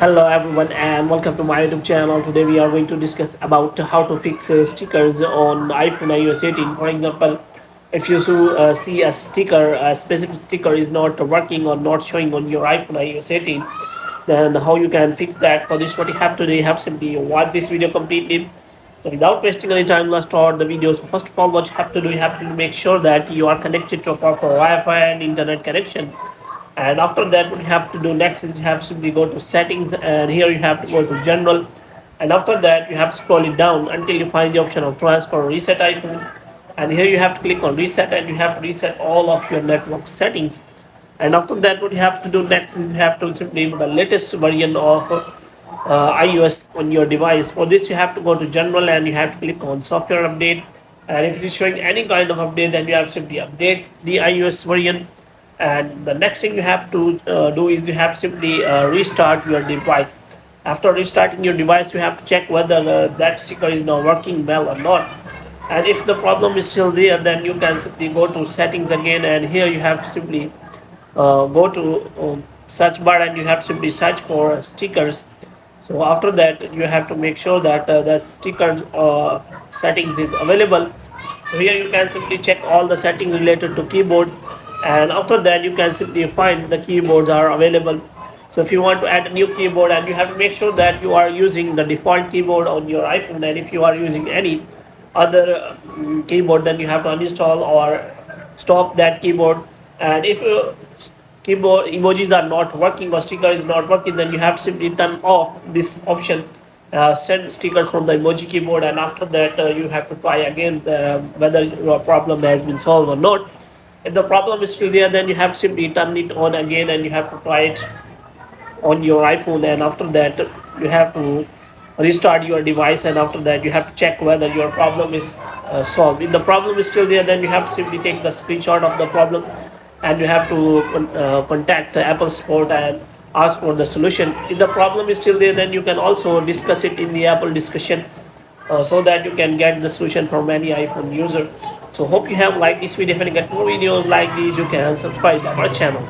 Hello everyone and welcome to my YouTube channel. Today we are going to discuss about how to fix stickers on iPhone iOS 18. For example, if you see a sticker, a specific sticker is not working or not showing on your iPhone iOS 18, then how you can fix that. For this, what you have to do, you have simply watch this video completely. So without wasting any time, let's start the video. So first of all, what you have to do, you have to make sure that you are connected to a proper Wi-Fi and internet connection. And after that, what you have to do next is you have to simply go to settings, and here you have to go to general, and after that you have to scroll it down until you find the option of transfer or reset iPhone, and here you have to click on reset, and you have to reset all of your network settings. And after that, what you have to do next is you have to simply the latest version of iOS on your device. For this, you have to go to general and you have to click on software update, and if it is showing any kind of update, then you have to simply update the iOS version. And the next thing you have to do is you have to simply restart your device. After restarting your device, you have to check whether that sticker is now working well or not. And if the problem is still there, then you can simply go to settings again, and here you have to simply go to search bar, and you have to simply search for stickers. So after that, you have to make sure that the sticker settings is available. So here you can simply check all the settings related to keyboard, and after that you can simply find the keyboards are available. So if you want to add a new keyboard, and you have to make sure that you are using the default keyboard on your iPhone, and if you are using any other keyboard, then you have to uninstall or stop that keyboard. And if keyboard emojis are not working or sticker is not working, then you have to simply turn off this option, send stickers from the emoji keyboard, and after that you have to try again whether your problem has been solved or not. If the problem is still there, then you have to simply turn it on again, and you have to try it on your iPhone, and after that you have to restart your device, and after that you have to check whether your problem is solved. If the problem is still there, then you have to simply take the screenshot of the problem, and you have to contact the Apple support and ask for the solution. If the problem is still there, then you can also discuss it in the Apple discussion, so that you can get the solution from any iPhone user. So hope you have liked this video. If you get more videos like these, you can subscribe to our channel.